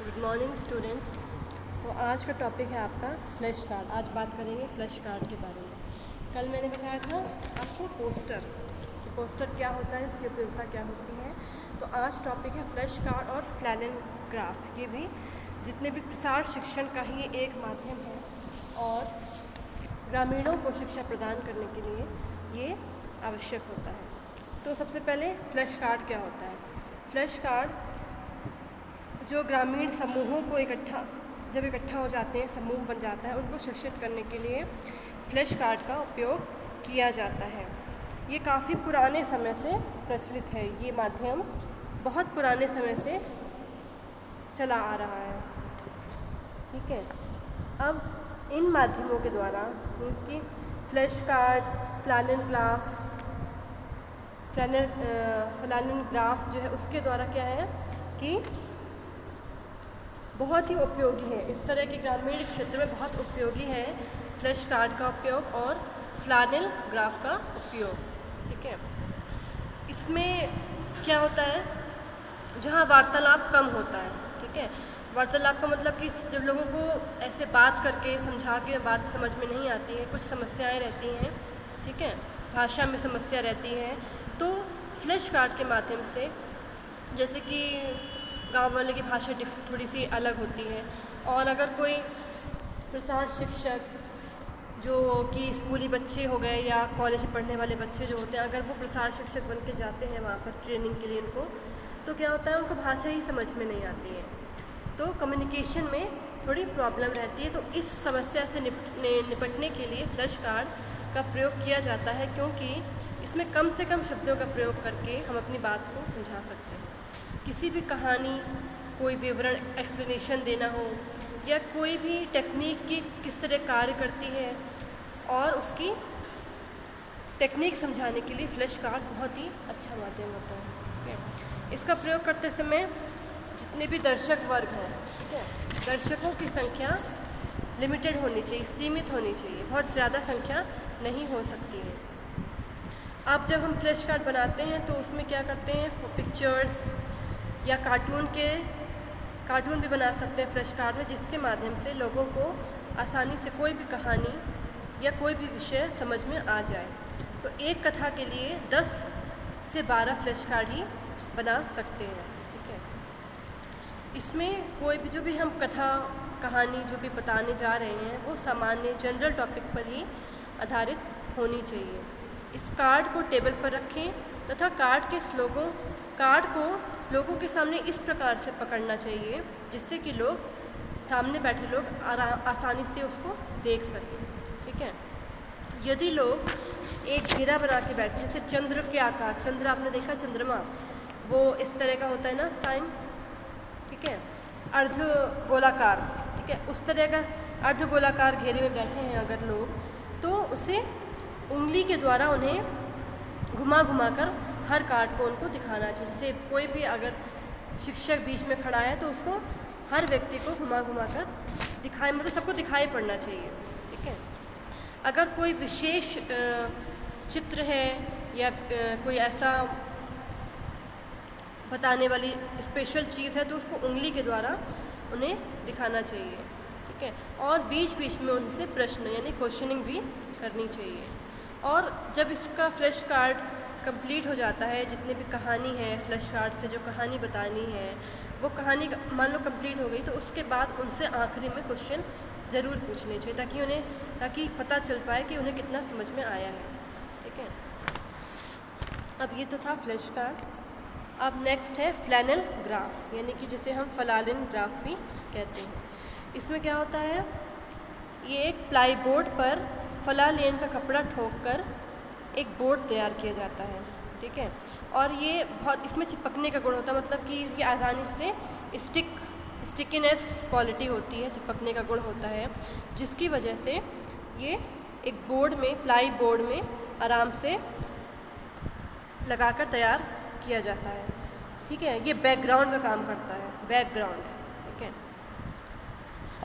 Good morning students. तो आज का टॉपिक है आपका फ्लैश कार्ड। आज बात करेंगे फ्लैश कार्ड के बारे में। कल मैंने बताया था आपको पोस्टर कि पोस्टर क्या होता है, उसकी उपयोगिता क्या होती है। तो आज टॉपिक है फ्लैश कार्ड और फ्लैनल ग्राफ। ये भी जितने भी प्रसार शिक्षण का ही एक माध्यम है और ग्रामीणों को शिक्षा प्रदान करने के लिए ये आवश्यक होता है। तो सबसे पहले फ्लैश कार्ड क्या होता है। फ्लैश कार्ड जो ग्रामीण समूहों को जब इकट्ठा हो जाते हैं, समूह बन जाता है, उनको शिक्षित करने के लिए फ्लैश कार्ड का उपयोग किया जाता है। ये काफ़ी पुराने समय से प्रचलित है। ये माध्यम बहुत पुराने समय से चला आ रहा है। ठीक है। अब इन माध्यमों के द्वारा मीन्स कि फ्लैश कार्ड, फ्लैनल ग्राफ जो है उसके द्वारा क्या है कि बहुत ही उपयोगी है। इस तरह के ग्रामीण क्षेत्र में बहुत उपयोगी है फ्लैश कार्ड का उपयोग और फ्लैनल ग्राफ का उपयोग। ठीक है। इसमें क्या होता है, जहाँ वार्तालाप कम होता है। ठीक है। वार्तालाप का मतलब कि जब लोगों को ऐसे बात करके समझा के बात समझ में नहीं आती है, कुछ समस्याएं रहती हैं, ठीक है, भाषा में समस्या रहती है, तो फ्लैश कार्ड के माध्यम से, जैसे कि गांव वाले की भाषा थोड़ी सी अलग होती है, और अगर कोई प्रसार शिक्षक जो कि स्कूली बच्चे हो गए या कॉलेज में पढ़ने वाले बच्चे जो होते हैं, अगर वो प्रसार शिक्षक बन के जाते हैं वहाँ पर ट्रेनिंग के लिए उनको, तो क्या होता है, उनको भाषा ही समझ में नहीं आती है, तो कम्युनिकेशन में थोड़ी प्रॉब्लम रहती है। तो इस समस्या से निपटने के लिए फ्लैश कार्ड का प्रयोग किया जाता है, क्योंकि इसमें कम से कम शब्दों का प्रयोग करके हम अपनी बात को समझा सकते हैं। किसी भी कहानी, कोई विवरण, एक्सप्लेनेशन देना हो, या कोई भी टेक्निक की किस तरह कार्य करती है और उसकी टेक्निक समझाने के लिए फ्लैश कार्ड बहुत ही अच्छा माध्यम होता है। इसका प्रयोग करते समय जितने भी दर्शक वर्ग हैं, ठीक है, दर्शकों की संख्या लिमिटेड होनी चाहिए, सीमित होनी चाहिए, बहुत ज़्यादा संख्या नहीं हो सकती है। अब जब हम फ्लैश कार्ड बनाते हैं तो उसमें क्या करते हैं, पिक्चर्स या कार्टून भी बना सकते हैं फ्लैश कार्ड में, जिसके माध्यम से लोगों को आसानी से कोई भी कहानी या कोई भी विषय समझ में आ जाए। तो एक कथा के लिए 10 से 12 फ्लैश कार्ड ही बना सकते हैं। ठीक है। इसमें कोई भी जो भी हम कहानी जो भी बताने जा रहे हैं वो सामान्य जनरल टॉपिक पर ही आधारित होनी चाहिए। इस कार्ड को टेबल पर रखें तथा कार्ड को लोगों के सामने इस प्रकार से पकड़ना चाहिए जिससे कि सामने बैठे लोग आसानी से उसको देख सकें। ठीक है। यदि लोग एक घेरा बना के बैठे, जैसे चंद्र के आकार, चंद्र आपने देखा, चंद्रमा वो इस तरह का होता है ना, साइन, ठीक है, अर्ध गोलाकार, ठीक है, उस तरह का अर्ध गोलाकार घेरे में बैठे हैं अगर लोग, तो उसे उंगली के द्वारा उन्हें घुमा कर हर कार्ड को उनको दिखाना चाहिए। जैसे कोई भी अगर शिक्षक बीच में खड़ा है तो उसको हर व्यक्ति को घुमा कर दिखाए, मतलब सबको दिखाई पड़ना चाहिए। ठीक है। अगर कोई विशेष चित्र है या कोई ऐसा बताने वाली स्पेशल चीज़ है तो उसको उंगली के द्वारा उन्हें दिखाना चाहिए। ठीक है। और बीच में उनसे प्रश्न यानी क्वेश्चनिंग भी करनी चाहिए। और जब इसका फ्लैश कार्ड कंप्लीट हो जाता है, जितने भी कहानी है फ्लैश कार्ड से जो कहानी बतानी है वो कहानी मान लो कंप्लीट हो गई, तो उसके बाद उनसे आखिरी में क्वेश्चन ज़रूर पूछने चाहिए ताकि पता चल पाए कि उन्हें कितना समझ में आया है। ठीक है। अब ये तो था फ्लैश कार्ड। अब नेक्स्ट है फ्लैनल ग्राफ, यानी कि जिसे हम फ्लैनल ग्राफ भी कहते हैं। इसमें क्या होता है, ये एक प्लाई बोर्ड पर फ्लैनेल का कपड़ा ठोक कर एक बोर्ड तैयार किया जाता है। ठीक है। और ये बहुत इसमें चिपकने का गुण होता है, मतलब कि इसकी आसानी से स्टिकीनेस क्वालिटी होती है, चिपकने का गुण होता है, जिसकी वजह से ये एक प्लाई बोर्ड में आराम से लगाकर तैयार किया जाता है। ठीक है। ये बैकग्राउंड का काम करता है, बैकग्राउंड। ठीक है।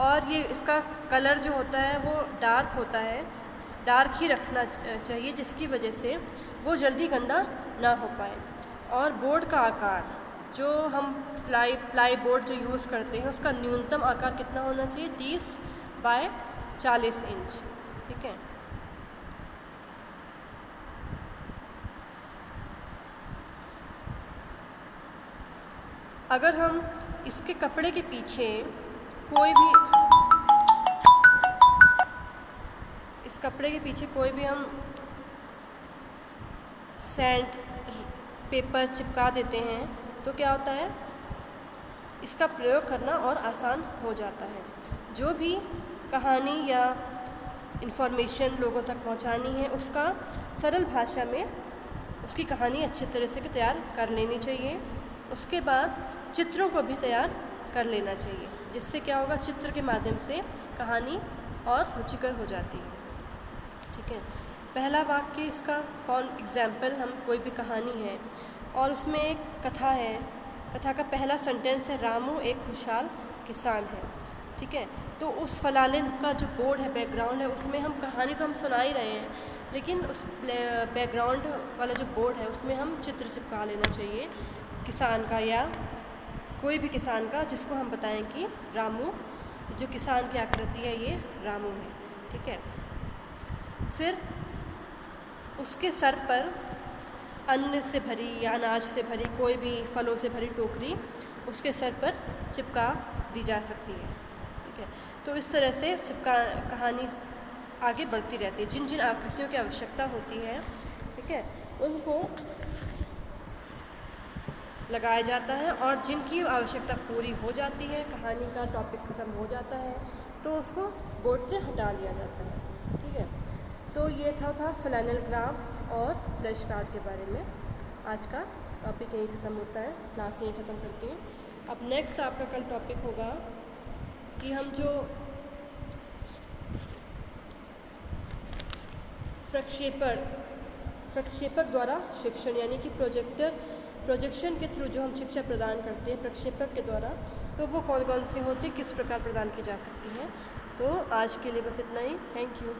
और ये इसका कलर जो होता है वो डार्क होता है, डार्क ही रखना चाहिए, जिसकी वजह से वो जल्दी गंदा ना हो पाए। और बोर्ड का आकार जो हम प्लाई बोर्ड जो यूज़ करते हैं उसका न्यूनतम आकार कितना होना चाहिए, 30 बाय 40 इंच। ठीक है। अगर हम इसके कपड़े के पीछे इस कपड़े के पीछे कोई भी हम सैंड पेपर चिपका देते हैं तो क्या होता है, इसका प्रयोग करना और आसान हो जाता है। जो भी कहानी या इन्फॉर्मेशन लोगों तक पहुंचानी है उसका सरल भाषा में उसकी कहानी अच्छी तरह से तैयार कर लेनी चाहिए। उसके बाद चित्रों को भी तैयार कर लेना चाहिए, जिससे क्या होगा, चित्र के माध्यम से कहानी और रुचिकर हो जाती है। ठीक है। पहला वाक्य इसका फॉर एग्जाम्पल, हम कोई भी कहानी है और उसमें एक कथा है, कथा का पहला सेंटेंस है रामू एक खुशहाल किसान है। ठीक है। तो उस फलाने का जो बोर्ड है, बैकग्राउंड है, उसमें हम कहानी तो हम सुना ही रहे हैं, लेकिन उस बैकग्राउंड वाला जो बोर्ड है उसमें हम चित्र चिपका लेना चाहिए किसान का या कोई भी किसान का, जिसको हम बताएं कि रामू, जो किसान की आकृति है ये रामू है। ठीक है। फिर उसके सर पर अन्न से भरी या अनाज से भरी, कोई भी फलों से भरी टोकरी उसके सर पर चिपका दी जा सकती है। ठीक है। तो इस तरह से कहानी आगे बढ़ती रहती है। जिन जिन आकृतियों की आवश्यकता होती है, ठीक है, उनको लगाया जाता है, और जिनकी आवश्यकता पूरी हो जाती है, कहानी का टॉपिक ख़त्म हो जाता है, तो उसको बोर्ड से हटा लिया जाता है। ठीक है। तो ये था फ्लैनेल ग्राफ और फ्लैश कार्ड के बारे में। आज का टॉपिक यही ख़त्म होता है, क्लास यही ख़त्म करती है। अब नेक्स्ट आपका कल टॉपिक होगा कि हम जो प्रक्षेपक द्वारा शिक्षण, यानी कि प्रोजेक्शन के थ्रू जो हम शिक्षा प्रदान करते हैं प्रक्षेपक के द्वारा, तो वो कौन कौन से होते, किस प्रकार प्रदान की जा सकती है। तो आज के लिए बस इतना ही। Thank you.